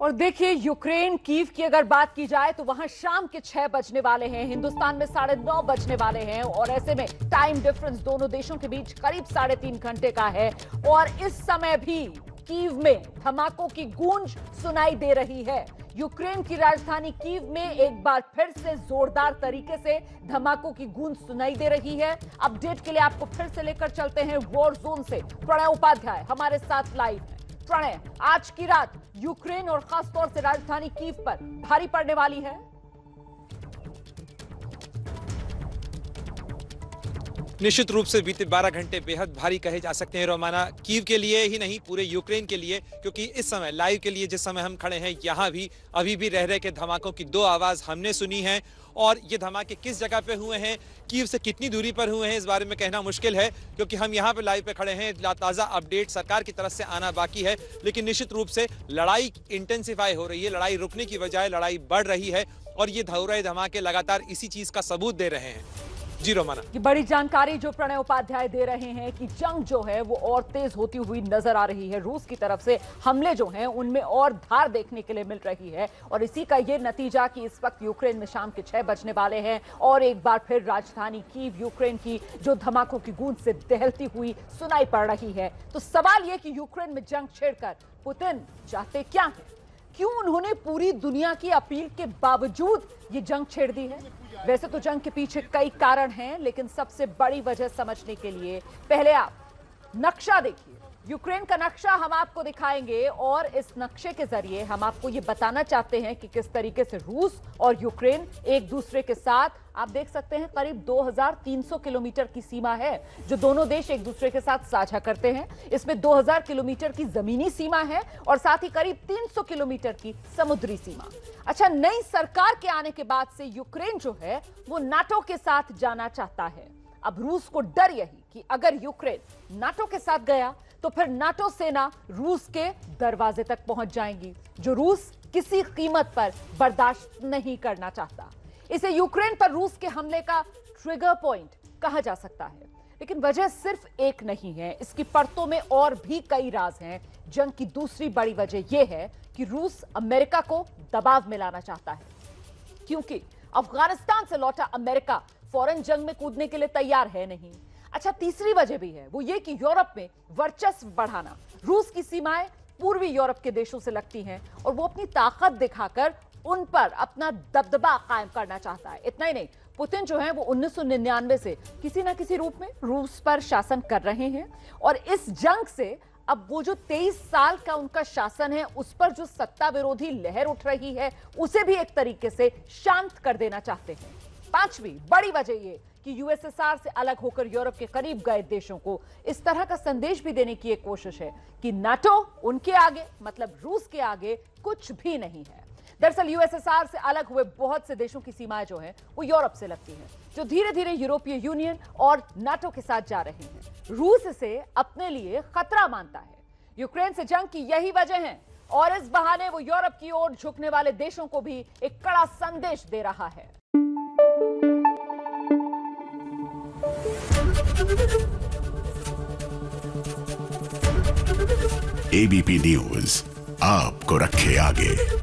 और देखिए, Ukraine Kyiv की अगर बात की जाए तो वहां शाम के 6 बजने वाले हैं, हिंदुस्तान में 9:30 बजने वाले हैं और ऐसे में टाइम डिफरेंस दोनों देशों के बीच करीब 3.5 घंटे का है। और इस समय भी कीव में धमाकों की गूंज सुनाई दे रही है। यूक्रेन की राजधानी कीव में एक बार फिर से जोरदार तरीके से धमाकों की गूंज सुनाई दे रही है। अपडेट के लिए आपको फिर से लेकर चलते हैं वॉर जोन से। प्रणय उपाध्याय हमारे साथ लाइव है। प्रणय, आज की रात यूक्रेन और खासतौर से राजधानी कीव पर भारी पड़ने वाली है। निश्चित रूप से बीते 12 घंटे बेहद भारी कहे जा सकते हैं रोमाना, कीव के लिए ही नहीं पूरे यूक्रेन के लिए, क्योंकि इस समय लाइव के लिए जिस समय हम खड़े हैं यहाँ भी अभी भी रह के धमाकों की 2 आवाज हमने सुनी है। और ये धमाके किस जगह पे हुए हैं, कीव से कितनी दूरी पर हुए हैं, इस बारे में कहना मुश्किल है क्योंकि हम यहाँ पे लाइव पे खड़े हैं। ताज़ा अपडेट सरकार की तरफ से आना बाकी है, लेकिन निश्चित रूप से लड़ाई इंटेंसिफाई हो रही है, लड़ाई रुकने की बजाय लड़ाई बढ़ रही है और ये धौरे धमाके लगातार इसी चीज का सबूत दे रहे हैं। जी रोमाना, ये बड़ी जानकारी जो प्रणय उपाध्याय दे रहे हैं कि जंग जो है वो और तेज होती हुई नजर आ रही है। रूस की तरफ से हमले जो हैं उनमें और धार देखने के लिए मिल रही है और इसी का ये नतीजा कि इस वक्त यूक्रेन में शाम के 6 बजने वाले हैं और एक बार फिर राजधानी कीव यूक्रेन की जो धमाकों की गूंज से दहलती हुई सुनाई पड़ रही है। तो सवाल ये कि यूक्रेन में जंग छेड़कर पुतिन चाहते क्या है? क्यों उन्होंने पूरी दुनिया की अपील के बावजूद ये जंग छेड़ दी है? वैसे तो जंग के पीछे कई कारण हैं, लेकिन सबसे बड़ी वजह समझने के लिए पहले आप नक्शा देखिए। यूक्रेन का नक्शा हम आपको दिखाएंगे और इस नक्शे के जरिए हम आपको ये बताना चाहते हैं कि किस तरीके से रूस और यूक्रेन एक दूसरे के साथ, आप देख सकते हैं करीब 2300 किलोमीटर की सीमा है जो दोनों देश एक दूसरे के साथ साझा करते हैं। इसमें 2000 किलोमीटर की जमीनी सीमा है और साथ ही करीब 300 किलोमीटर की समुद्री सीमा। अच्छा, नई सरकार के आने के बाद से यूक्रेन जो है वो नाटो के साथ जाना चाहता है। अब रूस को डर यही कि अगर यूक्रेन नाटो के साथ गया तो फिर नाटो सेना रूस के दरवाजे तक पहुंच जाएंगी, जो रूस किसी कीमत पर बर्दाश्त नहीं करना चाहता। इसे यूक्रेन पर रूस के हमले का ट्रिगर पॉइंट कहा जा सकता है, लेकिन वजह सिर्फ एक नहीं है, इसकी परतों में और भी कई राज हैं। जंग की दूसरी बड़ी वजह यह है कि रूस अमेरिका को दबाव में लाना चाहता है, क्योंकि अफगानिस्तान से लौटा अमेरिका फौरन जंग में कूदने के लिए तैयार है नहीं। अच्छा, तीसरी वजह भी है, वो ये कि यूरोप में वर्चस्व बढ़ाना। रूस की सीमाएं पूर्वी यूरोप के देशों से लगती हैं और वो अपनी ताकत दिखाकर उन पर अपना दबदबा कायम करना चाहता है। इतना ही नहीं, पुतिन जो है वो 1999 से किसी ना किसी रूप में रूस पर शासन कर रहे हैं और इस जंग से अब वो जो 23 साल का उनका शासन है उस पर जो सत्ता विरोधी लहर उठ रही है उसे भी एक तरीके से शांत कर देना चाहते हैं। पांचवी बड़ी वजह ये कि यूएसएसआर से अलग होकर यूरोप के करीब गए देशों को इस तरह का संदेश भी देने की एक कोशिश है कि नाटो उनके आगे, मतलब रूस के आगे कुछ भी नहीं है। दरअसल यूएसएसआर से अलग हुए बहुत से देशों की सीमाएं जो हैं वो यूरोप से लगती हैं, जो धीरे धीरे यूरोपीय यूनियन और नाटो के साथ जा रहे हैं। रूस इसे अपने लिए खतरा मानता है। यूक्रेन से जंग की यही वजह है और इस बहाने वो यूरोप की ओर झुकने वाले देशों को भी एक कड़ा संदेश दे रहा है। एबीपी न्यूज आपको रखे आगे।